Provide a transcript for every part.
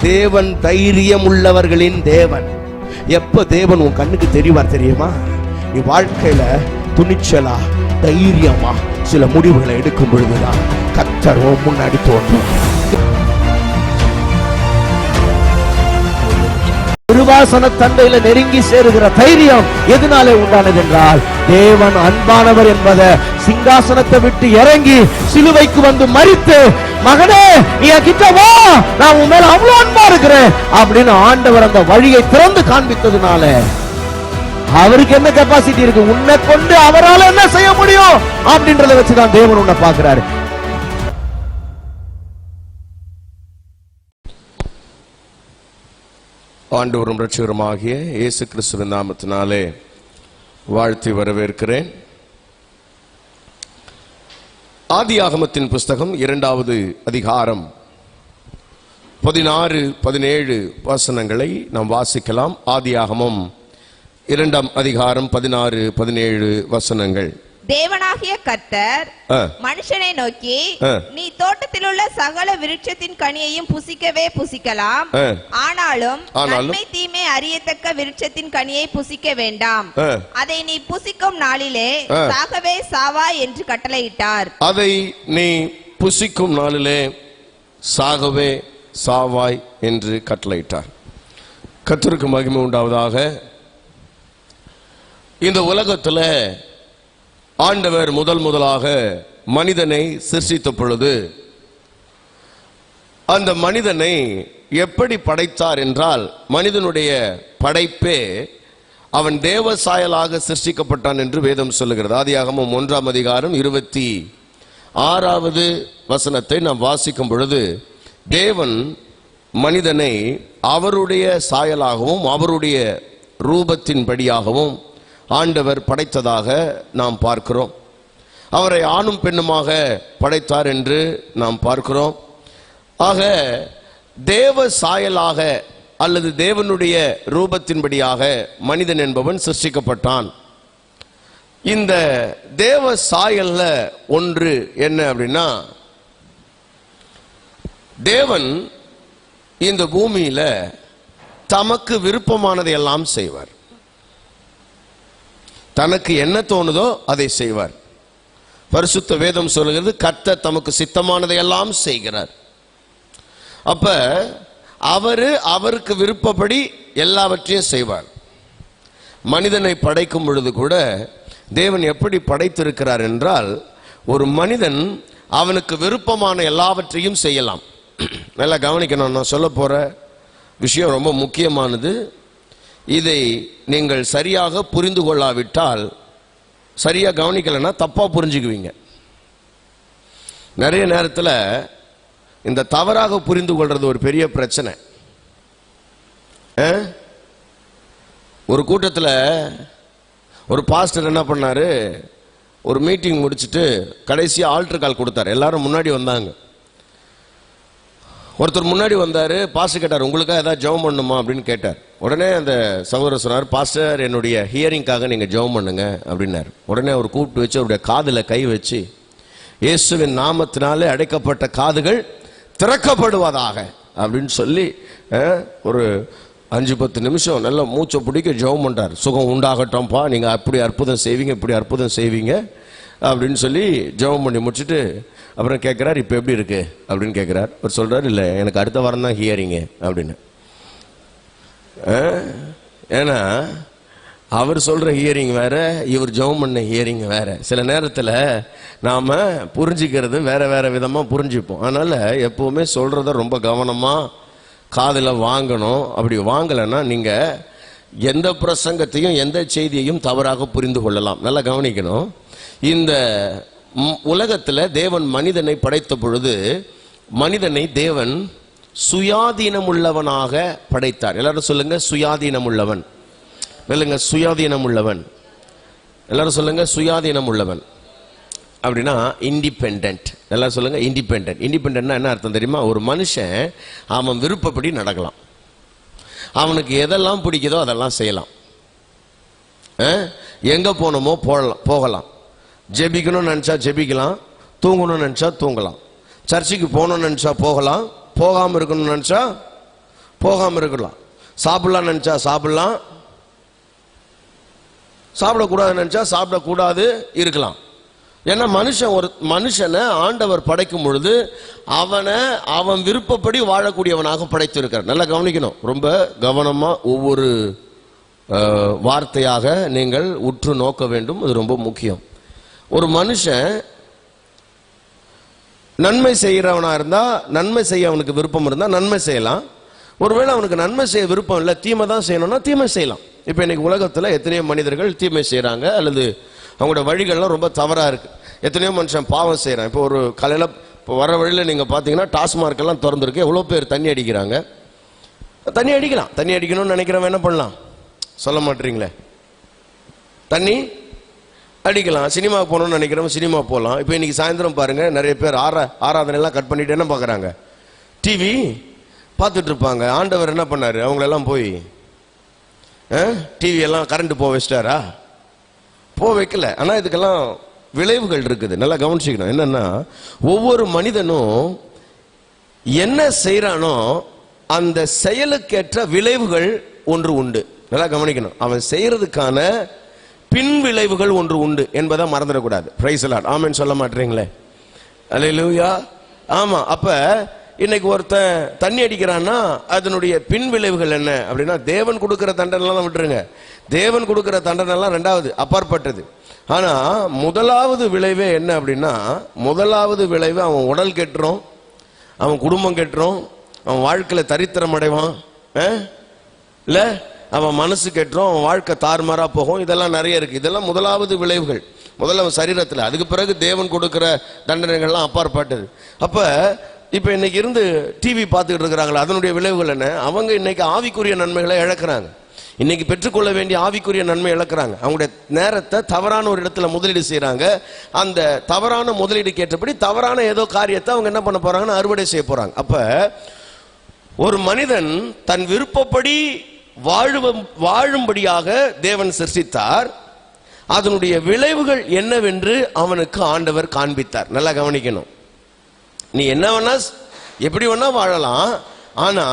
தேவன் தைரியம் உள்ளவர்களின் தேவன். எப்ப தேவன் உன் கண்ணுக்கு தெரிவார் தெரியுமா? நீ வாழ்க்கையில துணிச்சலா தைரியமா சில முடிவுகளை எடுக்கும் பொழுதுதான் கர்த்தர் முன்னாடி தோன்றும். கிருபாசன தண்டையில நெருங்கி சேருகிற தைரியம் எதனாலே உண்டானது என்றால், தேவன் அன்பானவர் என்பதை சிங்காசனத்தை விட்டு இறங்கி சிலுவைக்கு வந்து மரித்து, மகனே நீ கிட்ட வா, நான் உன் மேல அவ்வளவு அன்பா இருக்கிறேன் அப்படின்னு ஆண்டவர் அந்த வழியை திறந்து காண்பித்ததுனால அவருக்கு என்ன கெப்பாசிட்டி இருக்கு, உன்னை கொண்டு அவரால் என்ன செய்ய முடியும் அப்படின்றத வச்சுதான் தேவன் உன்னை பார்க்கிறாரு. ஆண்டவரும் இரட்சகருமாகிய இயேசு கிறிஸ்துவின் நாமத்தினாலே வாழ்த்தி வரவேற்கிறேன். ஆதியாகமத்தின் புஸ்தகம் 2வது அதிகாரம் 16, 17 வசனங்களை நாம் வாசிக்கலாம். ஆதியாகமம் 2ஆம் அதிகாரம் 16, 17 வசனங்கள். தேவனாகிய கர்த்தர் மனுஷனை நோக்கி, நீ தோட்டத்தில் உள்ள சகல விருட்சத்தின் கனியையும் புசிக்கவே புசிக்கலாம், ஆனாலும் நன்மை தீமை அறியத்தக்க விருட்சத்தின் கனியை புசிக்க வேண்டாம், அதை நீ புசிக்கும் நாளிலே சாகவே சாவாய் என்று கட்டளையிட்டார். அதை நீ புசிக்கும் நாளிலே சாகவே சாவாய் என்று கட்டளையிட்டார். கர்த்தருக்கு மகிமை உண்டாவதாக. இந்த உலகத்தில் ஆண்டவர் முதலாக மனிதனை சிருஷ்டித்த பொழுது அந்த மனிதனை எப்படி படைத்தார் என்றால், மனிதனுடைய படைப்பே அவன் தேவ சாயலாக சிருஷ்டிக்கப்பட்டான் என்று வேதம் சொல்லுகிறது. ஆதியாகமம் 1ஆம் அதிகாரம் 26வது வசனத்தை நாம் வாசிக்கும் பொழுது, தேவன் மனிதனை அவருடைய சாயலாகவும் அவருடைய ரூபத்தின்படியாகவும் ஆண்டவர் படைத்ததாக நாம் பார்க்கிறோம். அவரை ஆணும் பெண்ணுமாக படைத்தார் என்று நாம் பார்க்கிறோம். ஆக தேவ சாயலாக அல்லது தேவனுடைய ரூபத்தின்படியாக மனிதன் என்பவன் சிருஷ்டிக்கப்பட்டான். இந்த தேவ சாயல்ல ஒன்று என்ன அப்படின்னா, தேவன் இந்த பூமியில தமக்கு விருப்பமானதை எல்லாம் செய்வார். தனக்கு என்ன தோணுதோ அதை செய்வார். பரிசுத்த வேதம் சொல்லுகிறது, கர்த்தர் தமக்கு சித்தமானதை எல்லாம் செய்கிறார். அப்ப அவருக்கு விருப்பப்படி எல்லாவற்றையும் செய்வார். மனிதனை படைக்கும் பொழுது கூட தேவன் எப்படி படைத்திருக்கிறார் என்றால், ஒரு மனிதன் அவனுக்கு விருப்பமான எல்லாவற்றையும் செய்யலாம். நல்லா கவனிக்கணும். நான் சொல்ல போற விஷயம் ரொம்ப முக்கியமானது. இதை நீங்கள் சரியாக புரிந்து கொள்ளாவிட்டால், சரியாக கவனிக்கலைன்னா தப்பா புரிஞ்சுக்குவீங்க. நிறைய நேரத்தில் இந்த தவறாக புரிந்து கொள்றது ஒரு பெரிய பிரச்சனை. ஒரு கூட்டத்தில் ஒரு பாஸ்டர் என்ன பண்ணாரு, ஒரு மீட்டிங் முடிச்சுட்டு கடைசியாக ஆல்டர் கால் கொடுத்தாரு. எல்லாரும் முன்னாடி வந்தாங்க. ஒருத்தர் முன்னாடி வந்தார். பாஸ்டர் கேட்டார், உங்களுக்காக ஏதாவது ஜெபம் பண்ணணுமா அப்படின்னு கேட்டார். உடனே அந்த சகோதரர் சொன்னார், பாஸ்டர் என்னுடைய ஹியரிங்காக நீங்கள் ஜெபம் பண்ணுங்க அப்படின்னார். உடனே அவர் கூப்பிட்டு வச்சு அவருடைய காதில் கை வச்சு, இயேசுவின் நாமத்தினாலே அடைக்கப்பட்ட காதுகள் திறக்கப்படுவதாக அப்படின்னு சொல்லி ஒரு 5-10 நிமிஷம் நல்லா மூச்சை பிடிக்க ஜெபம் பண்ணுறார். சுகம் உண்டாகட்டும்ப்பா, நீங்கள் அப்படி அற்புதம் செய்வீங்க, இப்படி அற்புதம் செய்வீங்க அப்படின்னு சொல்லி ஜெபம் பண்ணி முடிச்சுட்டு அப்புறம் கேட்குறார், இப்போ எப்படி இருக்கு அப்படின்னு கேட்குறார். அவர் சொல்கிறார், இல்லை எனக்கு அடுத்த வாரம் தான் ஹியரிங்கு அப்படின்னு. ஏன்னா அவர் சொல்கிற ஹியரிங் வேற, இவர் ஜெபம் பண்ண ஹியரிங் வேற. சில நேரத்தில் நாம் புரிஞ்சிக்கிறது வேற வேற விதமாக புரிஞ்சுப்போம். அதனால் எப்போவுமே சொல்கிறத ரொம்ப கவனமாக காதில் வாங்கணும். அப்படி வாங்கலைன்னா நீங்கள் எந்த பிரசங்கத்தையும் எந்த செய்தியையும் தவறாக புரிந்து கொள்ளலாம். நல்லா கவனிக்கணும். இந்த உலகத்தில் தேவன் மனிதனை படைத்த பொழுது மனிதனை தேவன் சுயாதீனம் உள்ளவனாக படைத்தார். எல்லாரும் சொல்லுங்க, சுயாதீனம் உள்ளவன். இல்லைங்க, சுயாதீனம் உள்ளவன். எல்லாரும் சொல்லுங்க, சுயாதீனம் உள்ளவன் அப்படின்னா இண்டிபெண்டன்ட். எல்லாரும் சொல்லுங்க, இண்டிபெண்டன்ட். இண்டிபெண்டன்ட்னா என்ன அர்த்தம் தெரியுமா? ஒரு மனுஷன் அவன் விருப்பப்படி நடக்கலாம். அவனுக்கு எதெல்லாம் பிடிக்குதோ அதெல்லாம் செய்யலாம். எங்க போனோமோ போகலாம். ஜெபிக்கணும்னு நினச்சா ஜெபிக்கலாம், தூங்கணும்னு நினச்சா தூங்கலாம், சர்ச்சுக்கு போகணும்னு நினச்சா போகலாம், போகாமல் இருக்கணும்னு நினச்சா போகாம இருக்கலாம். சாப்பிடலாம் நினைச்சா சாப்பிடலாம், சாப்பிடக்கூடாது நினைச்சா சாப்பிடக்கூடாது இருக்கலாம். ஏன்னா மனுஷனை ஆண்டவர் படைக்கும் பொழுது அவன் விருப்பப்படி வாழக்கூடியவனாக படைத்திருக்கார். நல்லா கவனிக்கணும், ரொம்ப கவனமா ஒவ்வொரு வார்த்தையாக நீங்கள் உற்று நோக்க வேண்டும். அது ரொம்ப முக்கியம். ஒரு மனுஷன் நன்மை செய்கிறவனா இருந்தா, நன்மை செய்ய அவனுக்கு விருப்பம் இருந்தா நன்மை செய்யலாம். ஒருவேளை அவனுக்கு நன்மை செய்ய விருப்பம் இல்லை, தீமை தான் செய்யணும்னா தீமை செய்யலாம். இப்போ இன்னைக்கு உலகத்தில் எத்தனையோ மனிதர்கள் தீமை செய்கிறாங்க, அல்லது அவங்களோட வழிகள்லாம் ரொம்ப தவறாக இருக்குது. எத்தனையோ மனுஷன் பாவம் செய்கிறான். இப்போ ஒரு காலையில் இப்போ வர வழியில் நீங்கள் பார்த்தீங்கன்னா டாஸ்மார்க் எல்லாம் திறந்துருக்கு. எவ்வளோ பேர் தண்ணி அடிக்கிறாங்க. தண்ணி அடிக்கலாம், தண்ணி அடிக்கணும்னு நினைக்கிறவன் என்ன பண்ணலாம்? சொல்ல மாட்டீங்களே, தண்ணி அடிக்கலாம். சினிமாவுக்கு போகணும்னு நினைக்கிறவங்க சினிமா போகலாம். இப்போ இன்னைக்கு சாயந்தரம் பாருங்க, நிறைய பேர் ஆராதனைலாம் கட் பண்ணிட்டு என்ன பார்க்குறாங்க? டிவி பார்த்துட்டு இருப்பாங்க. ஆண்டவர் என்ன பண்ணாரு? அவங்களெல்லாம் போய் டிவி எல்லாம் கரண்ட் போக வச்சிட்டாரா? போக வைக்கல. ஆனால் இதுக்கெல்லாம் விளைவுகள் இருக்குது. நல்லா கவனிச்சுக்கணும். என்னன்னா, ஒவ்வொரு மனிதனும் என்ன செய்யறானோ அந்த செயலுக்கேற்ற விளைவுகள் ஒன்று உண்டு. நல்லா கவனிக்கணும். அவன் செய்யறதுக்கான பின் விளைவுகள் ஒன்று உண்டு என்பதை மறந்துடக்கூடாது. Price the Lord. ஆமென் சொல்ல மாட்டீங்களே? அல்லேலூயா. ஆமா. அப்ப இன்னைக்கு ஒருத்தன் தண்ணி அடிக்கிறான்னா அதனுடைய பின் விளைவுகள் என்ன அப்படின்னா, தேவன் கொடுக்கிற தண்டனைலாம் விட்டுருங்க. தேவன் கொடுக்கிற தண்டனைலாம் ரெண்டாவது, அப்பாற்பட்டது. ஆனா முதலாவது விளைவே என்ன அப்படின்னா, முதலாவது விளைவு அவன் உடல் கெட்டுரும், அவன் குடும்பம் கெட்டுரும், அவன் வாழ்க்கையில தரித்திரம் அடைவான், இல்ல அவன் மனசு கெட்டுரும், அவன் வாழ்க்கை தாறுமாறா போகும். இதெல்லாம் நிறைய இருக்கு. இதெல்லாம் முதலாவது விளைவுகள். முதல்ல அவன் சரீரத்தில், அதுக்கு பிறகு தேவன் கொடுக்கிற தண்டனைகள்லாம் அப்பாற்பட்டது. அப்ப இப்ப இன்னைக்கு இருந்து டிவி பார்த்துக்கிட்டு இருக்கிறாங்களா, அதனுடைய விளைவுகள் என்ன? அவங்க இன்னைக்கு ஆவிக்குரிய நன்மைகளை இழக்கிறாங்க. இன்னைக்கு பெற்றுக்கொள்ள வேண்டிய ஆவிக்குரிய நன்மை இழக்கிறாங்க. அவங்களுடைய நேரத்தை தவறான ஒரு இடத்துல முதலீடு செய்யறாங்க. அந்த தவறான முதலீடுக்கு ஏற்றபடி தவறான ஏதோ காரியத்தை அவங்க என்ன பண்ண போறாங்கன்னா அறுவடை செய்ய போறாங்க. அப்ப ஒரு மனிதன் தன் விருப்பப்படி வாழும்படியாக தேவன் சிருஷ்டித்தார். அதனுடைய விளைவுகள் என்னவென்று அவனுக்கு ஆண்டவர் காண்பித்தார். நல்லா கவனிக்கணும். நீ என்ன வேணா எப்படி வேணா வாழலாம், ஆனா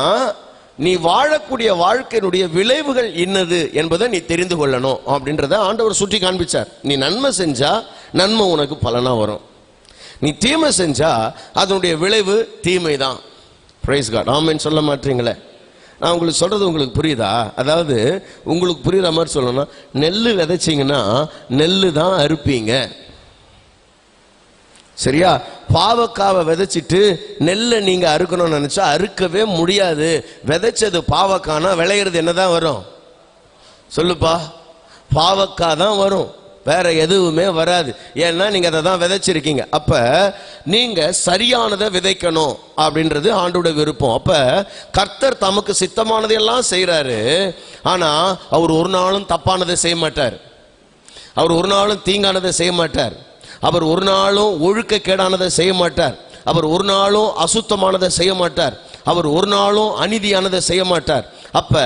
நீ வாழக்கூடிய வாழ்க்கையினுடைய விளைவுகள் என்னது என்பதை நீ தெரிந்து கொள்ளணும் அப்படின்றத ஆண்டவர் சுற்றி காண்பிச்சார். நீ நன்மை செஞ்சா நன்மை உனக்கு பலனா வரும், நீ தீமை செஞ்சா அதனுடைய விளைவு தீமை தான். Price God. ஆமென் சொல்ல மாட்டீங்களே? நான் உங்களுக்கு சொல்றது உங்களுக்கு புரியுதா? அதாவது உங்களுக்கு புரியுற மாதிரி சொல்லணும்னா, நெல்லு விதைச்சிங்கன்னா நெல்லு தான் அறுப்பீங்க, சரியா? பாவக்காவை விதைச்சிட்டு நெல்லை நீங்க அறுக்கணும்னு நினைச்சா அறுக்கவே முடியாது. விதைச்சது பாவக்கானா விளையிறது என்னதான் வரும்? சொல்லுப்பா, பாவக்கா தான் வரும், வேற எதுவுமே வராது. ஏன்னா நீங்க அதை தான் விதைச்சிருக்கீங்க. அப்ப நீங்க சரியானதை விதைக்கணும் அப்படின்றது ஆண்டோட விருப்பம். அப்ப கர்த்தர் தமக்கு சித்தமானதையெல்லாம் செய்யறாரு. ஆனா அவர் ஒரு நாளும் தப்பானதை செய்ய மாட்டார், அவர் ஒரு நாளும் தீங்கானதை செய்ய மாட்டார், அவர் ஒரு நாளும் ஒழுக்கக்கேடானதை செய்ய மாட்டார், அவர் ஒரு நாளும் அசுத்தமானதை செய்ய மாட்டார், அவர் ஒரு நாளும் அநீதியானதை செய்ய மாட்டார். அப்ப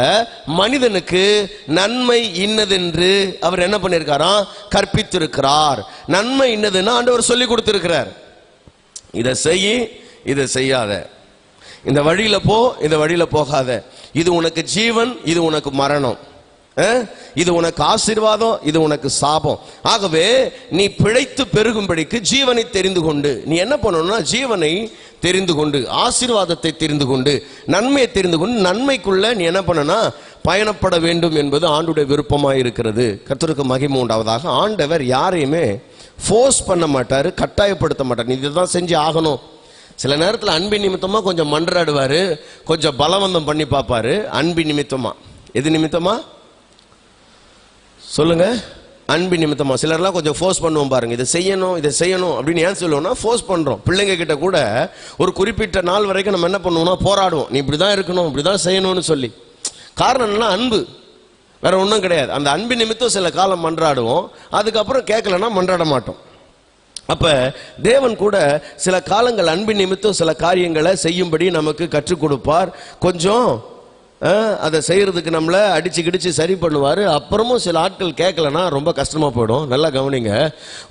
மனிதனுக்கு நன்மை இன்னதென்று அவர் என்ன பண்ணிருக்காராம்? கற்பித்திருக்கிறார். நன்மை இன்னதுன்னா ஆண்டவர் சொல்லி கொடுத்திருக்கிறார். இதை செய், இதை செய்யாத, இந்த வழியில போ, இந்த வழியில போகாத, இது உனக்கு ஜீவன், இது உனக்கு மரணம், இது உனக்கு ஆசீர்வாதம், இது உனக்கு சாபம். ஆகவே நீ பிழைத்து பெருகும்படிக்கு ஜீவனை தெரிந்து கொண்டு, நீ என்ன பண்ணணும்னா ஜீவனை தெரிந்து கொண்டு, ஆசீர்வாதத்தை தெரிந்து கொண்டு, நன்மையை தெரிந்து கொண்டு, நன்மைக்குள்ள நீ என்ன பண்ணனா பயணப்பட வேண்டும் என்பது ஆண்டுடைய விருப்பமாக இருக்கிறது. கர்த்தருக்கு மகிமை உண்டாவதாக. ஆண்டவர் யாரையுமே ஃபோர்ஸ் பண்ண மாட்டாரு, கட்டாயப்படுத்த மாட்டார். நீ இதுதான் செஞ்சு ஆகணும். சில நேரத்தில் அன்பின் நிமித்தமா கொஞ்சம் மன்றாடுவாரு, கொஞ்சம் பலவந்தம் பண்ணி பார்ப்பாரு. அன்பின் நிமித்தமா. எது நிமித்தமா சொல்லுங்க? அன்பு நிமித்தமா. சிலர்லாம் கொஞ்சம் ஃபோர்ஸ் பண்ணுவோம் பாருங்க, இதை செய்யணும், இதை செய்யணும் அப்படின்னு. ஏன் சொல்லுவோம்னா ஃபோர்ஸ் பண்றோம். பிள்ளைங்க கிட்ட கூட ஒரு குறிப்பிட்ட நாள் வரைக்கும் நம்ம என்ன பண்ணுவோம்னா போராடுவோம், நீ இப்படிதான் இருக்கணும், இப்படிதான் செய்யணும்னு சொல்லி. காரணம் என்னன்னா அன்பு, வேற ஒன்றும் கிடையாது. அந்த அன்பு நிமித்தம் சில காலம் மன்றாடுவோம், அதுக்கப்புறம் கேட்கலன்னா மன்றாட மாட்டோம். அப்ப தேவன் கூட சில காலங்கள் அன்பு நிமித்தம் சில காரியங்களை செய்யும்படி நமக்கு கற்றுக் கொடுப்பார். கொஞ்சம் அதை செய்யறதுக்கு நம்மளை அடிச்சு கிடிச்சு சரி பண்ணுவார். அப்புறமும் சில ஆட்கள் கேட்கலன்னா ரொம்ப கஷ்டமா போயிடும். நல்லா கவனிங்க.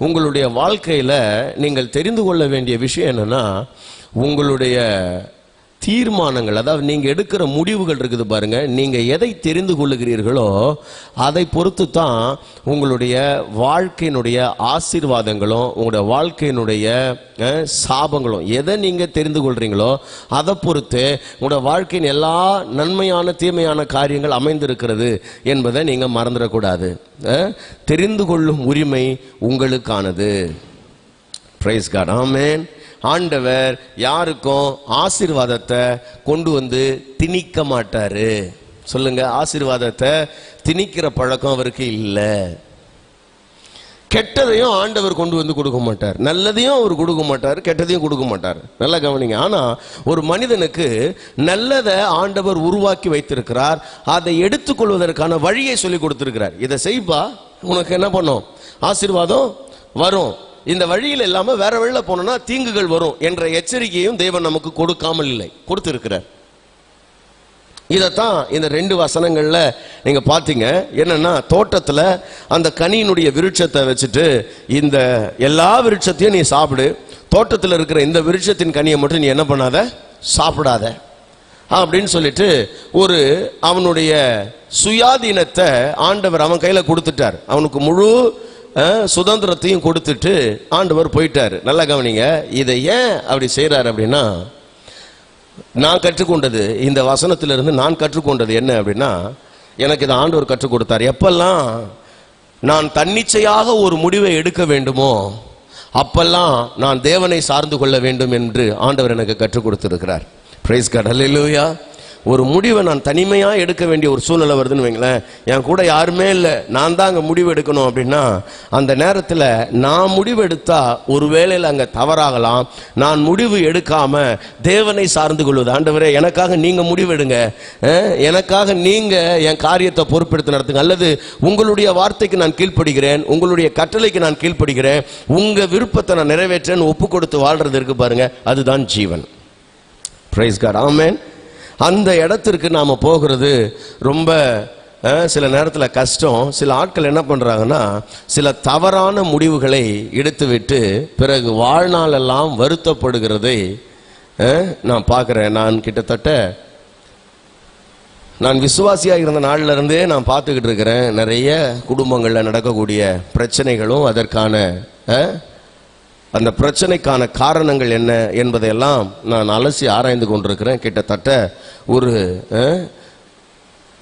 உங்களுடைய வாழ்க்கையில நீங்கள் தெரிந்து கொள்ள வேண்டிய விஷயம் என்னன்னா, உங்களுடைய தீர்மானங்கள், அதாவது நீங்க எடுக்கிற முடிவுகள் இருக்குது பாருங்க. நீங்க எதை தெரிந்து கொள்ளுகிறீர்களோ அதை பொறுத்து தான் உங்களுடைய வாழ்க்கையினுடைய ஆசீர்வாதங்களும் உங்களுடைய வாழ்க்கையினுடைய சாபங்களும், எதை நீங்க தெரிந்து கொள்றீங்களோ அதை பொறுத்து உங்களுடைய வாழ்க்கையின் எல்லா நன்மையான தீமையான காரியங்கள் அமைந்திருக்கிறது என்பதை நீங்க மறந்துடக்கூடாது. தெரிந்து கொள்ளும் உரிமை உங்களுக்கானது. பிரைஸ் காட், ஆமென். ஆண்டவர் யாருக்கும் ஆசீர்வாதத்தை கொண்டு வந்து திணிக்க மாட்டாரு. சொல்லுங்க, ஆசீர்வாதத்தை திணிக்கிற பழக்கம் அவருக்கு இல்லை. கெட்டதையும் ஆண்டவர் கொண்டு வந்து கொடுக்க மாட்டார், நல்லதையும் அவர் கொடுக்க மாட்டார், கெட்டதையும் கொடுக்க மாட்டார். நல்லா கவனிங்க. ஆனா ஒரு மனிதனுக்கு நல்லதை ஆண்டவர் உருவாக்கி வைத்திருக்கிறார், அதை எடுத்துக்கொள்வதற்கான வழியை சொல்லி கொடுத்திருக்கிறார். இதை செய்ப்பா, உனக்கு என்ன பண்ணும், ஆசீர்வாதம் வரும். இந்த வழியில் இல்லாம வேற வழியில போனோம்னா தீங்குகள் வரும் என்ற எச்சரிக்கையும் தேவன் நமக்கு கொடுக்காமல் இல்லை, கொடுத்திருக்கிறார். இதத்தான் இந்த 2 வசனங்கள்ல நீங்க பாத்தீங்க. என்னன்னா, தோட்டத்துல அந்த கனியினுடைய விருட்சத்தை வச்சுட்டு இந்த எல்லா விருட்சத்தையும் நீ சாப்பிடு, தோட்டத்தில் இருக்கிற இந்த விருட்சத்தின் கனியை மட்டும் நீ என்ன பண்ணாத, சாப்பிடாத அப்படின்னு சொல்லிட்டு ஒரு அவனுடைய சுயாதீனத்தை ஆண்டவர் அவன் கையில கொடுத்துட்டார். அவனுக்கு முழு சுதந்திரத்தையும் கொடுத்துட்டு ஆண்டவர் போயிட்டாரு. நல்லா கவனிங்க. இதை ஏன் அப்படி செய்யறாரு அப்படின்னா, நான் கற்றுக்கொண்டது, இந்த வசனத்திலிருந்து நான் கற்றுக்கொண்டது என்ன அப்படின்னா, எனக்கு இதை ஆண்டவர் கற்றுக் கொடுத்தார். எப்பெல்லாம் நான் தன்னிச்சையாக ஒரு முடிவை எடுக்க வேண்டுமோ அப்பெல்லாம் நான் தேவனை சார்ந்து கொள்ள வேண்டும் என்று ஆண்டவர் எனக்கு கற்றுக் கொடுத்திருக்கிறார். பிரைஸ் காட், ஹல்லேலூயா. ஒரு முடிவை நான் தனிமையா எடுக்க வேண்டிய ஒரு சூழ்நிலை வருதுன்னு வைங்களேன், என் கூட யாருமே இல்லை, நான் தான் அங்கே முடிவு எடுக்கணும் அப்படின்னா, அந்த நேரத்தில் நான் முடிவு எடுத்தா ஒரு வேளையில் அங்கே தவறாகலாம். நான் முடிவு எடுக்காம தேவனை சார்ந்து கொள்வது, ஆண்டவரே எனக்காக நீங்க முடிவு எடுங்க, எனக்காக நீங்க என் காரியத்தை பொறுப்பெடுத்து நடத்துங்க, அல்லது உங்களுடைய வார்த்தைக்கு நான் கீழ்ப்படுகிறேன், உங்களுடைய கட்டளைக்கு நான் கீழ்ப்படுகிறேன், உங்க விருப்பத்தை நான் நிறைவேற்றேன்னு ஒப்பு கொடுத்து வாழ்றது இருக்கு பாருங்க, அதுதான் ஜீவன். பிரைஸ் காட், ஆமென். அந்த இடத்திற்கு நாம போகிறது ரொம்ப சில நேரத்தில் கஷ்டம். சில ஆட்கள் என்ன பண்றாங்கன்னா, சில தவறான முடிவுகளை எடுத்துவிட்டு பிறகு வாழ்நாள் எல்லாம் வருத்தப்படுகிறதை நான் பார்க்கிறேன். நான் கிட்டத்தட்ட நான் விசுவாசியாக இருந்த நாள்ல இருந்தே நான் பார்த்துக்கிட்டு இருக்கிறேன். நிறைய குடும்பங்களில் நடக்கக்கூடிய பிரச்சனைகளும் அதற்கான அந்த பிரச்சனைக்கான காரணங்கள் என்ன என்பதையெல்லாம் நான் அலசி ஆராய்ந்து கொண்டிருக்கிறேன். கிட்டத்தட்ட ஒரு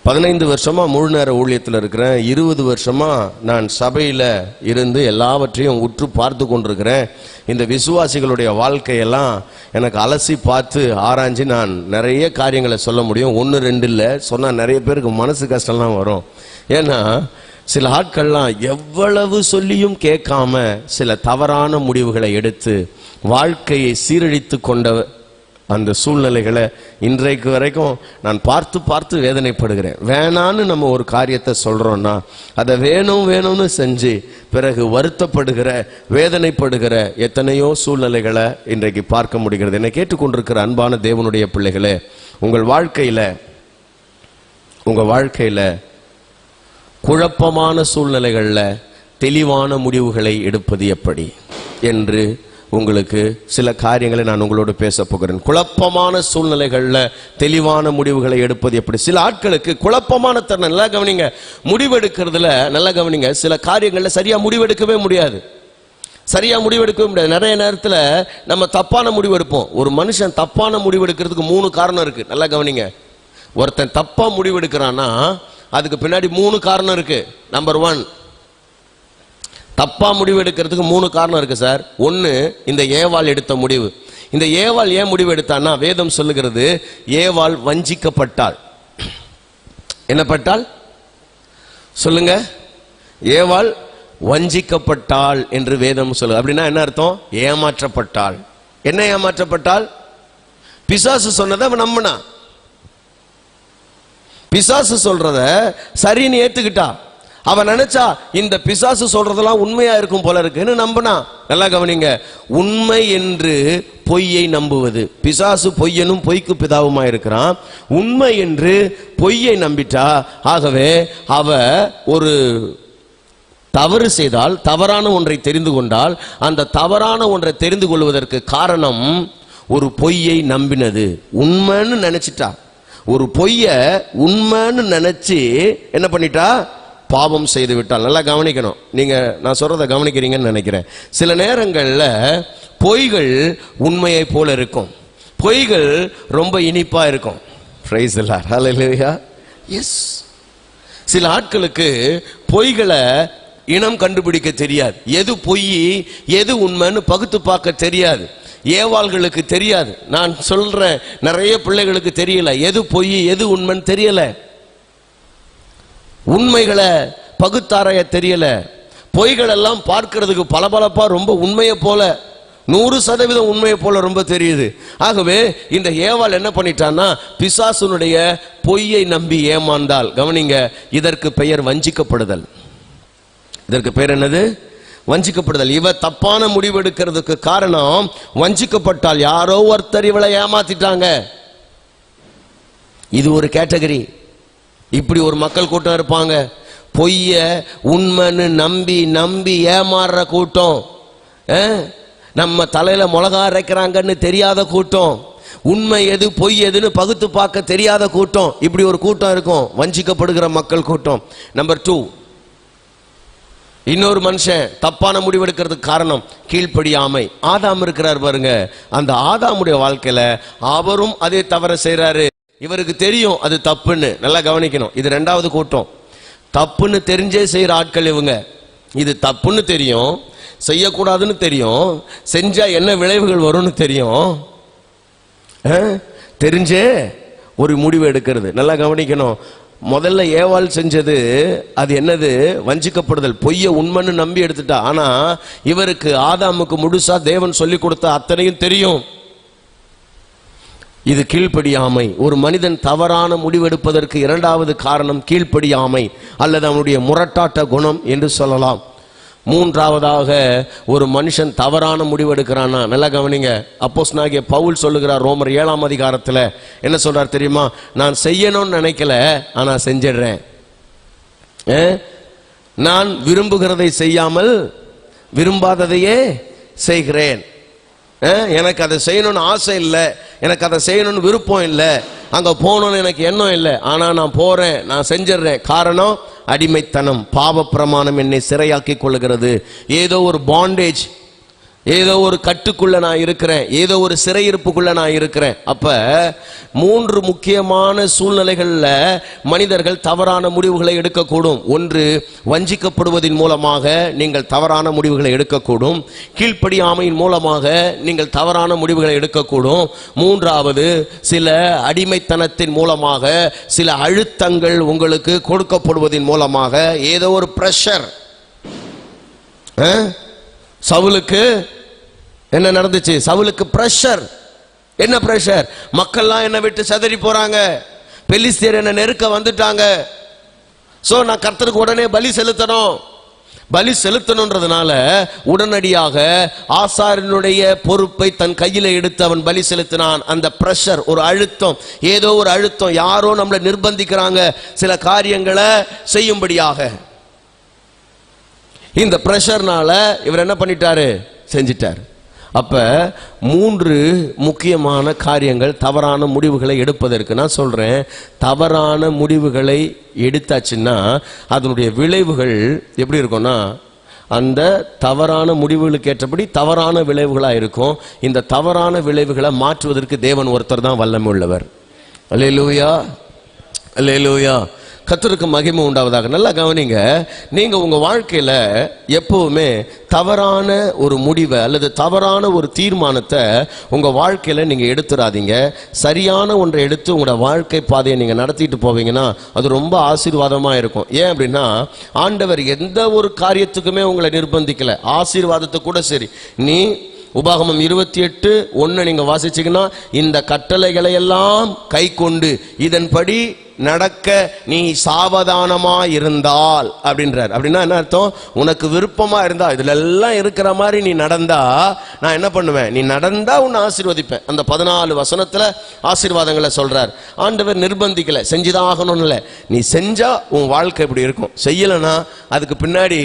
15 வருஷமா முழு நேர ஊழியத்தில் இருக்கிறேன். 20 வருஷமா நான் சபையில் இருந்து எல்லாவற்றையும் உற்று பார்த்து கொண்டிருக்கிறேன். இந்த விசுவாசிகளுடைய வாழ்க்கையெல்லாம் எனக்கு அலசி பார்த்து ஆராய்ஞ்சு நான் நிறைய காரியங்களை சொல்ல முடியும். 1 2 இல்லை, சொன்னால் நிறைய பேருக்கு மனசு கஷ்டம்லாம் வரும். ஏன்னா சில ஆட்கள்லாம் எவ்வளவு சொல்லியும் கேட்காம சில தவறான முடிவுகளை எடுத்து வாழ்க்கையை சீரழித்து கொண்ட அந்த சூழ்நிலைகளை இன்றைக்கு வரைக்கும் நான் பார்த்து பார்த்து வேதனைப்படுகிறேன். வேணான்னு நம்ம ஒரு காரியத்தை சொல்றோம்னா அதை வேணும்னு செஞ்சு பிறகு வருத்தப்படுகிற வேதனைப்படுகிற எத்தனையோ சூழ்நிலைகளை இன்றைக்கு பார்க்க முடிகிறது. என்னை கேட்டுக்கொண்டிருக்கிற அன்பான தேவனுடைய பிள்ளைகளே, உங்கள் வாழ்க்கையில குழப்பமான சூழ்நிலைகளில் தெளிவான முடிவுகளை எடுப்பது எப்படி என்று உங்களுக்கு சில காரியங்களை நான் உங்களோடு பேச போகிறேன். குழப்பமான சூழ்நிலைகளில் தெளிவான முடிவுகளை எடுப்பது எப்படி? சில ஆட்களுக்கு குழப்பமான தருணம், நல்லா கவனிங்க, முடிவெடுக்கிறதுல நல்லா கவனிங்க, சில காரியங்களில் சரியா முடிவெடுக்கவே முடியாது. நிறைய நேரத்தில் நம்ம தப்பான முடிவெடுப்போம். ஒரு மனுஷன் தப்பான முடிவெடுக்கிறதுக்கு 3 காரணம் இருக்கு. நல்லா கவனிங்க. ஒருத்தன் தப்பா முடிவெடுக்கிறான்னா அதுக்கு பின்னாடி 3 காரணம் இருக்கு. நம்பர் 1, தப்பா முடிவு எடுக்கிறதுக்கு 3 காரணம் இருக்கு சார். 1, இந்த ஏவாள் எடுத்த முடிவு. இந்த ஏவாள் ஏன் முடிவு எடுத்தான்னா, வேதம் சொல்லுகிறது ஏவாள் வஞ்சிக்கப்பட்டாள். என்ன பட்டாள் சொல்லுங்க? ஏவாள் வஞ்சிக்கப்பட்டாள் என்று வேதம் சொல்லுது. அப்படின்னா என்ன அர்த்தம்? ஏமாற்றப்பட்டாள். என்ன ஏமாற்றப்பட்டாள்? பிசாசு சொன்னதை அவன் நம்பினா. பிசாசு சொல்றத சரின்னு ஏத்துக்கிட்டா. அவன் நினைச்சா இந்த பிசாசு சொல்றதெல்லாம் உண்மையா இருக்கும் போல இருக்குன்னு நம்பினா. நல்லா கவனிங்க, உண்மை என்று பொய்யை நம்புவது. பிசாசு பொய்யனும் பொய்க்கு பிதாவுமா இருக்கிறான். உண்மை என்று பொய்யை நம்பிட்டா. ஆகவே அவ ஒரு தவறு செய்தால், தவறான ஒன்றை தெரிந்து கொண்டால், அந்த தவறான ஒன்றை தெரிந்து கொள்வதற்கு காரணம் ஒரு பொய்யை நம்பினது. உண்மைன்னு நினைச்சிட்டா, ஒரு பொய்ய உண்மைன்னு நினைச்சு என்ன பண்ணிட்டா, பாவம் செய்து விட்டால். நல்லா கவனிக்கணும், நீங்க நான் சொல்றத கவனிக்கிறீங்கன்னு நினைக்கிறேன். சில நேரங்கள்ல பொய்கள் உண்மையை போல இருக்கும், பொய்கள் ரொம்ப இனிப்பா இருக்கும். Praise the Lord, hallelujah. Yes, சில ஆட்களுக்கு பொய்களை இனம் கண்டுபிடிக்க தெரியாது, எது பொய் எது உண்மைன்னு பகுத்து பார்க்க தெரியாது. ஏவாள்களுக்கு தெரியாது, நான் சொல்றேன் நிறைய பிள்ளைகளுக்கு தெரியல, எது பொய் எது உண்மைன்னு தெரியல, உண்மைகளை பகுத்தாராய தெரியல. பொய்கள் எல்லாம் பார்க்கிறதுக்கு பளபளப்பா ரொம்ப உண்மையை போல, 100% உண்மையை போல ரொம்ப தெரியுது. ஆகவே இந்த ஏவாள் என்ன பண்ணிட்டான்னா, பிசாசுனுடைய பொய்யை நம்பி ஏமாந்தால். கவனிங்க, இதற்கு பெயர் வஞ்சிக்கப்படுதல். இதற்கு பெயர் என்னது? வஞ்சிக்கப்படுதல். இவ தப்பான முடிவு எடுக்கிறதுக்கு காரணம் வஞ்சிக்கப்பட்டால். யாரோ ஒருத்தர் இவளை ஏமாத்திட்டாங்க. இது ஒரு கேட்டகரி. இப்படி ஒரு மக்கள் கூட்டம் இருப்பாங்க, பொய்ய உண்மைன்னு நம்பி நம்பி ஏமாறுற கூட்டம். நம்ம தலையில மிளகா அரைக்கிறாங்கன்னு தெரியாத கூட்டம், உண்மை எது பொய் எதுன்னு பகுத்து பார்க்க தெரியாத கூட்டம். இப்படி ஒரு கூட்டம் இருக்கும், வஞ்சிக்கப்படுகிற மக்கள் கூட்டம். நம்பர் 2, இன்னொரு மனுஷன் தப்பான முடிவெடுக்கிறதுக்கு காரணம் கீழ்ப்படியாமை. ஆதாம் இருக்கிறார் பாருங்க, அந்த ஆதாமுடைய வாழ்க்கையில அவரும் அதே தவற செய்யறாரு. இவருக்கு தெரியும் அது தப்புன்னு. நல்லா கவனிக்கணும், இது 2வது கூட்டம். தப்புன்னு தெரிஞ்சே செய்யற ஆட்கள் இவங்க. இது தப்புன்னு தெரியும், செய்யக்கூடாதுன்னு தெரியும், செஞ்சா என்ன விளைவுகள் வரும்னு தெரியும், தெரிஞ்சே ஒரு முடிவு எடுக்கிறது. நல்லா கவனிக்கணும். முதல்ல ஏவாள் செஞ்சது அது என்னது? வஞ்சிக்கப்படுதல். பொய்ய உண்மைன்னு நம்பி எடுத்துட்டா. ஆனா இவருக்கு ஆதாமுக்கு முழுசா தேவன் சொல்லி கொடுத்த அத்தனையும் தெரியும். இது கீழ்ப்படியாமை. ஒரு மனிதன் தவறான முடிவெடுப்பதற்கு 2வது காரணம் கீழ்ப்படியாமை அல்லது அவனுடைய முரட்டாட்ட குணம் என்று சொல்லலாம். 3வதாக ஒரு மனுஷன் தவறான முடிவெடுக்கிறானா, நல்லா கவனிங்க. அப்போஸ்தலனாகிய பவுல் சொல்லுகிறார் ரோமர் 7ஆம் அதிகாரத்தில். என்ன சொல்றார் தெரியுமா? நான் செய்யணும்னு நினைக்கல, ஆனா செஞ்சிடுறேன். நான் விரும்புகிறதை செய்யாமல் விரும்பாததையே செய்கிறேன். எனக்கு அதை செய்யணும்னு ஆசை இல்லை, எனக்கு அதை செய்யணும்னு விருப்பம் இல்லை, அங்க போகணும்னு எனக்கு எண்ணம் இல்லை, ஆனா நான் போறேன், நான் செஞ்சிடறேன். காரணம் அடிமைத்தனம். பாவ பிரமாணம் என்னை சிறையாக்கி கொள்ளுகிறது. ஏதோ ஒரு பாண்டேஜ், ஏதோ ஒரு கட்டுக்குள்ள நான் இருக்கிறேன், ஏதோ ஒரு சிறையிருப்புக்குள்ள நான் இருக்கிறேன். அப்ப 3 முக்கியமான சூழ்நிலைகள்ல மனிதர்கள் தவறான முடிவுகளை எடுக்கக்கூடும். ஒன்று, வஞ்சிக்கப்படுவதன் மூலமாக நீங்கள் தவறான முடிவுகளை எடுக்கக்கூடும். கீழ்ப்படியாமையின் மூலமாக நீங்கள் தவறான முடிவுகளை எடுக்கக்கூடும். 3வது, சில அடிமைத்தனத்தின் மூலமாக, சில அழுத்தங்கள் உங்களுக்கு கொடுக்கப்படுவதன் மூலமாக, ஏதோ ஒரு பிரஷர். சவுலுக்கு என்ன நடந்துச்சு? சவுலுக்கு பிரஷர். என்ன பிரஷர்? மக்கள்லாம் என்ன விட்டு சதறி போறாங்க, பெலிஸ்தியர் என்ன நெருக்க வந்துட்டாங்க. சோ நான் கர்த்தருக்கு உடனே பலி செலுத்தணும். பலி செலுத்தணும்ன்றதுனால உடனடியாக ஆசாரியனுடைய பொறுப்பை தன் கையில எடுத்து அவன் பலி செலுத்தினான். அந்த பிரஷர், ஒரு அழுத்தம், ஏதோ ஒரு அழுத்தம், யாரோ நம்மளை நிர்பந்திக்கிறாங்க சில காரியங்களை செய்யும்படியாக. இந்த பிரஷர்னால இவர் என்ன பண்ணிட்டாரு? செஞ்சிட்டார். அப்ப 3 முக்கியமான காரியங்கள் தவறான முடிவுகளை எடுப்பதற்கு. நான் சொல்றேன், தவறான முடிவுகளை எடுத்தாச்சுன்னா அதனுடைய விளைவுகள் எப்படி இருக்கும்னா, அந்த தவறான முடிவுகளுக்கு ஏற்றபடி தவறான விளைவுகளா இருக்கும். இந்த தவறான விளைவுகளை மாற்றுவதற்கு தேவன் ஒருத்தர் தான் வல்லமை உள்ளவர். அல்லேலூயா, அல்லேலூயா. கர்த்தருக்கு மகிமை உண்டாவதாக. நல்லா கவனிங்க, நீங்க உங்க வாழ்க்கையில எப்பவுமே தவறான ஒரு முடிவை அல்லது தவறான ஒரு தீர்மானத்தை உங்க வாழ்க்கையில நீங்க எடுத்துறாதீங்க. சரியான ஒன்றை எடுத்து உங்களோட வாழ்க்கை பாதையை நீங்க நடத்திட்டு போவீங்கன்னா அது ரொம்ப ஆசீர்வாதமா இருக்கும். ஏன் அப்படின்னா, ஆண்டவர் எந்த ஒரு காரியத்துக்குமே உங்களை நிர்பந்திக்கல. ஆசீர்வாதத்தை கூட சரி, நீ உபாகமம் 28:1 நீங்க வாசிச்சீங்கன்னா, இந்த கட்டளைகளை எல்லாம் கை கொண்டு இதன்படி நடக்க நீ சாவதானமா இருந்தால் அப்படின்றார். அப்படின்னா என்ன அர்த்தம்? உனக்கு விருப்பமா இருந்தா, இதுல எல்லாம் இருக்கிற மாதிரி நீ நடந்தா நான் என்ன பண்ணுவேன்? நீ நடந்தா உன்னை ஆசீர்வதிப்பேன். அந்த 14 வசனத்துல ஆசீர்வாதங்களை சொல்றார். ஆண்டவர் நிர்பந்திக்கல, செஞ்சுதான் ஆகணும்னு இல்லை. நீ செஞ்சா உன் வாழ்க்கை இப்படி இருக்கும், செய்யலனா அதுக்கு பின்னாடி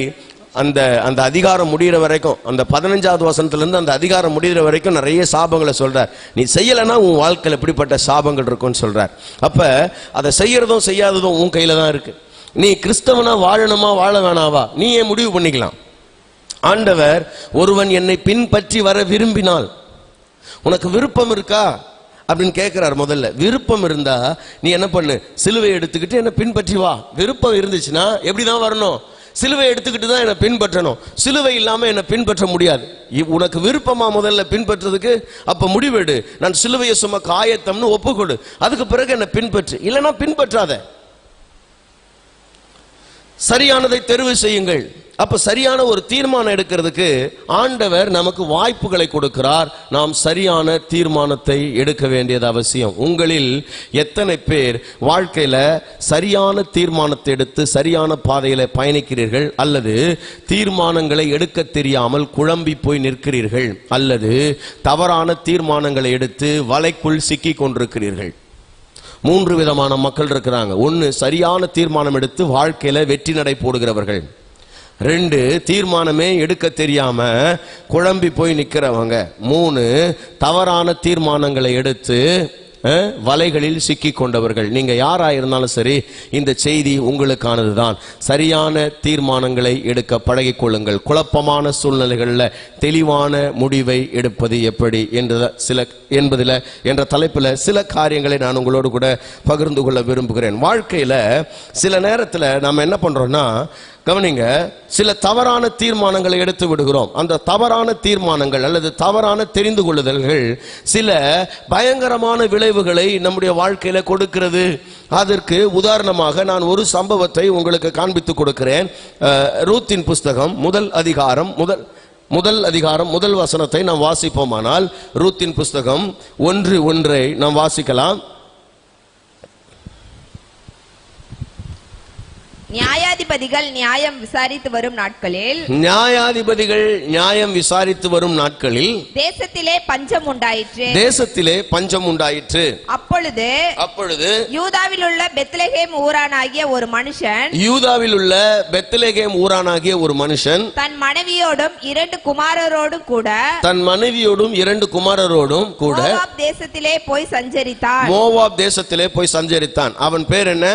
அந்த அந்த அதிகாரம் முடிகிற வரைக்கும், அந்த 15வது வசனத்திலிருந்து அந்த அதிகாரம் முடிகிற வரைக்கும் நிறைய சாபங்களை சொல்றார். நீ செய்யலைன்னா உன் வாழ்க்கையில் எப்படிப்பட்ட சாபங்கள் இருக்கும்னு சொல்றார். அப்ப அதை செய்யறதும் செய்யாததும் உன் கையில தான் இருக்கு. நீ கிறிஸ்தவனா வாழணுமா வாழ வேணாவா நீ ஏன் முடிவு பண்ணிக்கலாம். ஆண்டவர், ஒருவன் என்னை பின்பற்றி வர விரும்பினால், உனக்கு விருப்பம் இருக்கா அப்படின்னு கேட்கிறார். முதல்ல விருப்பம் இருந்தா நீ என்ன பண்ணு, சிலுவை எடுத்துக்கிட்டு என்ன பின்பற்றி வா. விருப்பம் இருந்துச்சுன்னா எப்படிதான் வரணும், சிலுவை எடுத்துக்கிட்டு தான் என்னை பின்பற்றணும். சிலுவை இல்லாம என்னை பின்பற்ற முடியாது. உனக்கு விருப்பமா முதல்ல பின்பற்றதுக்கு, அப்ப முடிவெடு. நான் சிலுவையை சுமக்க ஆயத்தம்னு ஒப்புக்கொடு. அதுக்கு பிறகு என்னை பின்பற்று. இல்லைன்னா பின்பற்றாத. சரியானதை தெரிவு செய்யுங்கள். அப்ப சரியான ஒரு தீர்மானம் எடுக்கிறதுக்கு ஆண்டவர் நமக்கு வாய்ப்புகளை கொடுக்கிறார். நாம் சரியான தீர்மானத்தை எடுக்க வேண்டியது அவசியம். உங்களில் எத்தனை பேர் வாழ்க்கையில சரியான தீர்மானத்தை எடுத்து சரியான பாதையில பயணிக்கிறீர்கள், அல்லது தீர்மானங்களை எடுக்க தெரியாமல் குழம்பி போய் நிற்கிறீர்கள், அல்லது தவறான தீர்மானங்களை எடுத்து வலைக்குள் சிக்கி கொண்டிருக்கிறீர்கள்? 3 விதமான மக்கள் இருக்கிறாங்க. 1, சரியான தீர்மானம் எடுத்து வாழ்க்கையில வெற்றி நடை போடுகிறவர்கள். 2, தீர்மானமே எடுக்க தெரியாம குழம்பி போய் நிக்கிறவங்க. 3, தவறான தீர்மானங்களை எடுத்து வலைகளில் சிக்கி கொண்டவர்கள். நீங்க யாராயிருந்தாலும் சரி, இந்த செய்தி உங்களுக்கானதுதான். சரியான தீர்மானங்களை எடுக்க பழகிக் கொள்ளுங்கள். குழப்பமான சூழ்நிலைகளில் தெளிவான முடிவை எடுப்பது எப்படி என்பதில் என்ற தலைப்பில் சில காரியங்களை நான் உங்களோடு கூட பகிர்ந்து கொள்ள விரும்புகிறேன். வாழ்க்கையில சில நேரத்தில் நாம் என்ன பண்றோம்னா, கவனிங்க, சில தவறான தீர்மானங்களை எடுத்து விடுகிறோம். அந்த தவறான தீர்மானங்கள் அல்லது தவறான தெரிந்து கொள்ளுதல்கள் சில பயங்கரமான விளைவுகளை நம்முடைய வாழ்க்கையில கொடுக்கிறது. அதற்கு உதாரணமாக நான் ஒரு சம்பவத்தை உங்களுக்கு காண்பித்து கொடுக்கிறேன். ரூத்தின் புஸ்தகம் முதல் அதிகாரம் முதல் வசனத்தை நாம் வாசிப்போமானால், ரூத்தின் புஸ்தகம் 1:1 நாம் வாசிக்கலாம். நியாயாதிபதிகள் நியாயம் விசாரித்து வரும் நாட்களில் தேசத்திலே பஞ்சம் உண்டாயிற்று. அப்பொழுது யூதாவில் உள்ள பெத்லகேம் ஊரானாகிய ஒரு மனுஷன் தன் மனைவியோடும் 2 குமாரரோடும் கூட மோவாப் தேசத்திலே போய் சஞ்சரித்தான். அவன் பேர் என்ன?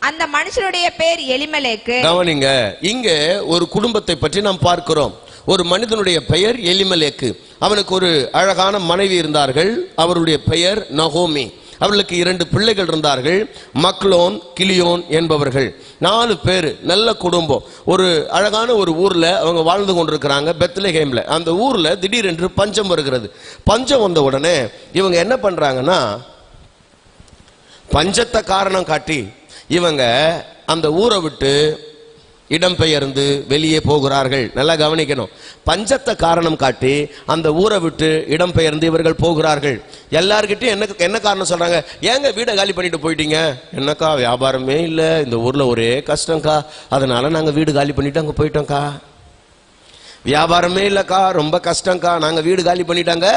அந்த மனுஷனுடைய பேர் எலிமெலேக்கு. கவனிங்க, இங்க ஒரு குடும்பத்தை பற்றி நாம் பார்க்கிறோம். ஒரு மனிதனுடைய பெயர் எலிமெலேக்கு. அவனுக்கு ஒரு அழகான மனைவி இருந்தார்கள். அவருடைய பெயர் நகோமி. அவர்களுக்கு 2 பிள்ளைகள் இருந்தார்கள், மக்லோன், கிலியோன் என்பவர்கள். 4 பேர், நல்ல குடும்பம். ஒரு அழகான ஒரு ஊர்ல அவங்க வாழ்ந்து கொண்டிருக்கிறாங்க, பெத்லகேம்ல. அந்த ஊர்ல திடீரென்று பஞ்சம் வருகிறது. பஞ்சம் வந்த உடனே இவங்க என்ன பண்றாங்கன்னா, பஞ்சத்தை காரணம் காட்டி இவங்க அந்த ஊரை விட்டு இடம்பெயர்ந்து வெளியே போகிறார்கள். நல்லா கவனிக்கணும். பஞ்சத்தை காரணம் காட்டி அந்த ஊரை விட்டு இடம்பெயர்ந்து இவர்கள் போகிறார்கள். எல்லார்கிட்டையும் என்ன காரணம் சொல்றாங்க? ஏங்க வீடை காலி பண்ணிட்டு போயிட்டீங்க? என்னக்கா, வியாபாரமே இல்லை, இந்த ஊர்ல ஒரே கஷ்டம்க்கா, அதனால நாங்க வீடு காலி பண்ணிட்டு அங்க போயிட்டோம்க்கா. வியாபாரமே இல்லக்கா, ரொம்ப கஷ்டம்க்கா, நாங்க வீடு காலி பண்ணிட்டாங்க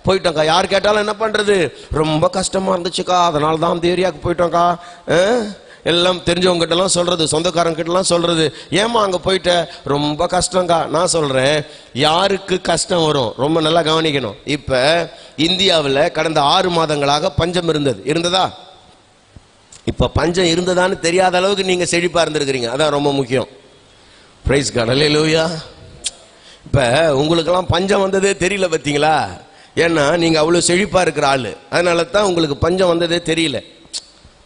போயிட்டோம்க்கா. யார் கேட்டாலும் என்ன பண்றது, ரொம்ப கஷ்டமா இருந்துச்சுக்கா, அதனால தான் அந்த ஏரியாவுக்கு போயிட்டோம்க்கா. எல்லாம் தெரிஞ்சவங்க கிட்ட எல்லாம் சொல்றது, சொந்தக்காரங்க கிட்ட எல்லாம் சொல்றது, ஏமா அங்க போயிட்ட, ரொம்ப கஷ்டம்க்கா. நான் சொல்றேன், யாருக்கு கஷ்டம் வரும் ரொம்ப நல்லா கவனிக்கணும். இப்ப இந்தியாவில் கடந்த 6 மாதங்களாக பஞ்சம் இருந்ததா? இப்ப பஞ்சம் இருந்ததான்னு தெரியாத அளவுக்கு நீங்க செழிப்பா இருந்திருக்கிறீங்க. அதான் ரொம்ப முக்கியம். பிரைஸ் காட், அல்லேலூயா. இப்ப உங்களுக்கெல்லாம் பஞ்சம் வந்ததே தெரியல, பார்த்தீங்களா? ஏன்னா நீங்க அவ்வளவு செழிப்பா இருக்கிற ஆளு, அதனால தான் உங்களுக்கு பஞ்சம் வந்ததே தெரியல.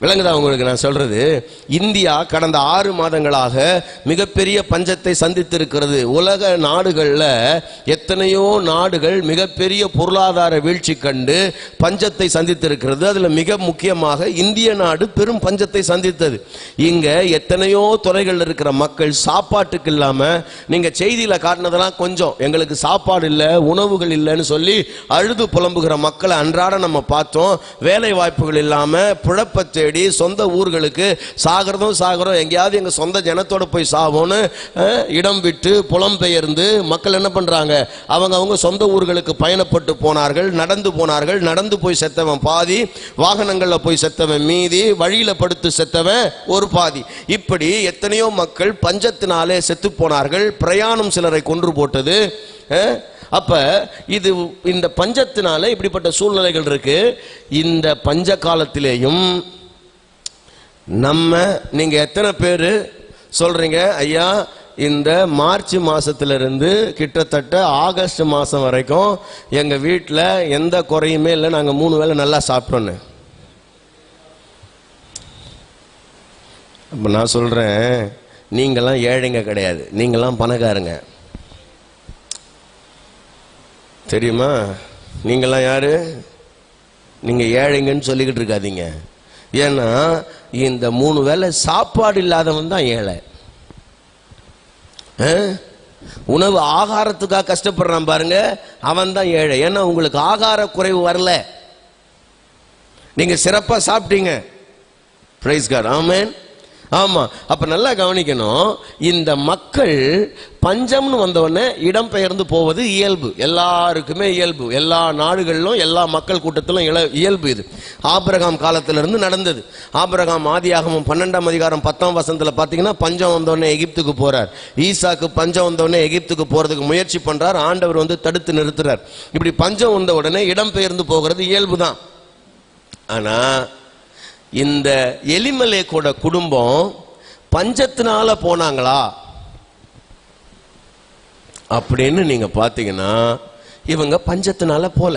விளங்குதா உங்களுக்கு நான் சொல்றது? இந்தியா கடந்த 6 மாதங்களாக மிகப்பெரிய பஞ்சத்தை சந்தித்திருக்கிறது. உலக நாடுகள்ல எத்தனையோ நாடுகள் மிகப்பெரிய பொருளாதார வீழ்ச்சி கண்டு பஞ்சத்தை சந்தித்திருக்கிறது. அதுல மிக முக்கியமாக இந்திய நாடு பெரும் பஞ்சத்தை சந்தித்தது. இங்க எத்தனையோ துறைகள் இருக்கிற மக்கள் சாப்பாட்டுக்கு இல்லாம, நீங்க செய்தியில காட்டினதெல்லாம் கொஞ்சம், எங்களுக்கு சாப்பாடு இல்லை, உணவுகள் இல்லைன்னு சொல்லி அழுது புலம்புகிற மக்களை அன்றாட நம்ம பார்த்தோம். வேலை வாய்ப்புகள் இல்லாம, பிழப்பத்தை தேடி சொந்த ஊர்களுக்கு சாகிறோம், எங்கேயாவது எங்க சொந்த ஜனத்தோட போய் சாவோன்னு இடம் விட்டு புலம்பெயர்ந்து மக்கள் என்ன பண்றாங்க, அவங்க சொந்த ஊர்களுக்கு பயணப்பட்டு போனார்கள், நடந்து போய் செத்தவன் பாதி, வாகனங்கள்ல போய் செத்தவன் மீதி, வழியில படுத்து செத்தவன் ஒரு பாதி. இப்படி எத்தனையோ மக்கள் பஞ்சத்தினாலே செத்து போனார்கள். பிரயாணம் சிலரை கொன்று போட்டது. அப்ப இது இந்த பஞ்சத்தினால இப்படிப்பட்ட சூழ்நிலைகள் இருக்கு. இந்த பஞ்ச காலத்திலேயும் நீங்க எத்தனை பேரு சொல்றீங்க, ஐயா இந்த மார்ச் மாசத்திலிருந்து கிட்டத்தட்ட ஆகஸ்ட் மாசம் வரைக்கும் எங்க வீட்டில் எந்த குறையுமே இல்லை, நாங்க 3 வேளை நல்லா சாப்பிட்டோன்னு? அப்ப நான் சொல்றேன், நீங்கெல்லாம் ஏழைங்க கிடையாது, நீங்கெல்லாம் பணக்காரங்க. தெரியுமா? நீங்கெல்லாம் யாரு? நீங்க ஏழைங்கன்னு சொல்லிக்கிட்டு இருக்காதீங்க. ஏன்னா இந்த 3 வேளை சாப்பாடு இல்லாதவன் தான் ஏழை. உணவு ஆகாரத்துக்காக கஷ்டப்படுறான் பாருங்க, அவன் தான் ஏழை. ஏன்னா உங்களுக்கு ஆகார குறைவு வரல, நீங்க சிறப்பா சாப்பிட்டீங்க. பிரைஸ் காட், ஆமென். ஆமா, அப்ப நல்லா கவனிக்கணும். இந்த மக்கள் பஞ்சம்னு வந்தவொடனே இடம் பெயர்ந்து போவது இயல்பு, எல்லாருக்குமே இயல்பு, எல்லா நாடுகளிலும் எல்லா மக்கள் கூட்டத்திலும் இயல்பு. இது ஆபிரகாம் காலத்திலிருந்து நடந்தது. ஆபிரகாம் ஆதியாகமம் 12ஆம் அதிகாரம் 10ஆம் வசனத்துல பாத்தீங்கன்னா, பஞ்சம் வந்தவொடனே எகிப்துக்கு போறார். ஈசாக்கு பஞ்சம் வந்தவொடனே எகிப்துக்கு போறதுக்கு முயற்சி பண்றார், ஆண்டவர் தடுத்து நிறுத்துறார். இப்படி பஞ்சம் வந்த உடனே இடம் பெயர்ந்து போகிறது இயல்பு தான். ஆனா இந்த எலிமெலேக்கோட குடும்பம் பஞ்சத்தினால போனாங்களா அப்படின்னு நீங்க பாத்தீங்கன்னா, இவங்க பஞ்சத்தினால போல.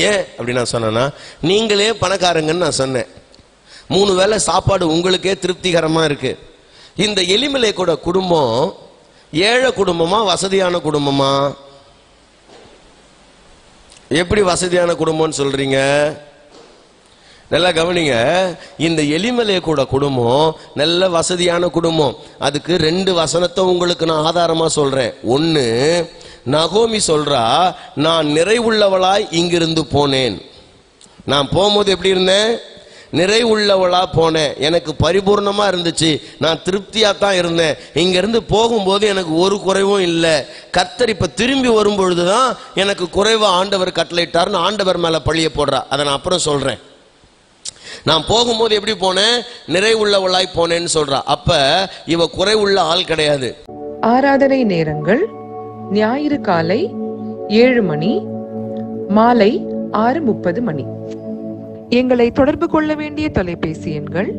ஏன் அப்படி நான் சொன்னேன்னா, நீங்களே பணக்காரங்கன்னு நான் சொன்னேன், 3 வேளை சாப்பாடு உங்களுக்கே திருப்திகரமா இருக்கு. இந்த எலிமெலேக்கோட குடும்பம் ஏழை குடும்பமா வசதியான குடும்பமா? எப்படி வசதியான குடும்பம்னு சொல்றீங்க? நல்லா கவனிங்க. இந்த எலிமெலேக்கோட குடும்பம் நல்ல வசதியான குடும்பம். அதுக்கு 2 வசனத்தை உங்களுக்கு நான் ஆதாரமா சொல்றேன். ஒன்னு, நகோமி சொல்றா, நான் நிறைவுள்ளவளாய் இங்கிருந்து போனேன். நான் போகும்போது எப்படி இருந்தேன்? நிறைவுள்ளவளா போனேன், எனக்கு பரிபூர்ணமா இருந்துச்சு, நான் திருப்தியா தான் இருந்தேன். இங்க இருந்து போகும்போது எனக்கு ஒரு குறைவும் இல்லை. கர்த்தர் இப்ப திரும்பி வரும்பொழுதுதான் எனக்கு குறைவா ஆண்டவர் கட்டளையிட்டார்னு ஆண்டவர் மேல பழிய போடுறா. அதை நான் அப்புறம் சொல்றேன். நான் போகும்போது எப்படி போனேன்? நிறைவுள்ளவளாய் போனேன்னு சொல்றா. அப்ப இவ குறைவுள்ள ஆள் கிடையாது. ஆராதனை நேரங்கள்: ஞாயிறு காலை 7 மணி, மாலை 6:30 மணி. எங்களை தொடர்பு கொள்ள வேண்டிய தொலைபேசி எண்கள்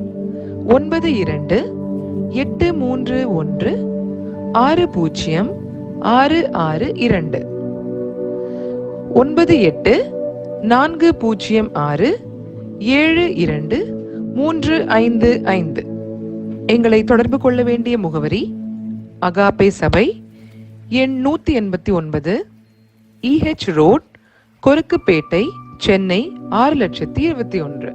92-831-606662, 98-406-7235. எங்களை தொடர்பு கொள்ள வேண்டிய முகவரி: அகாபே சபை, எண் 189, EH ரோட், கொருக்குப்பேட்டை, சென்னை 6,21,000.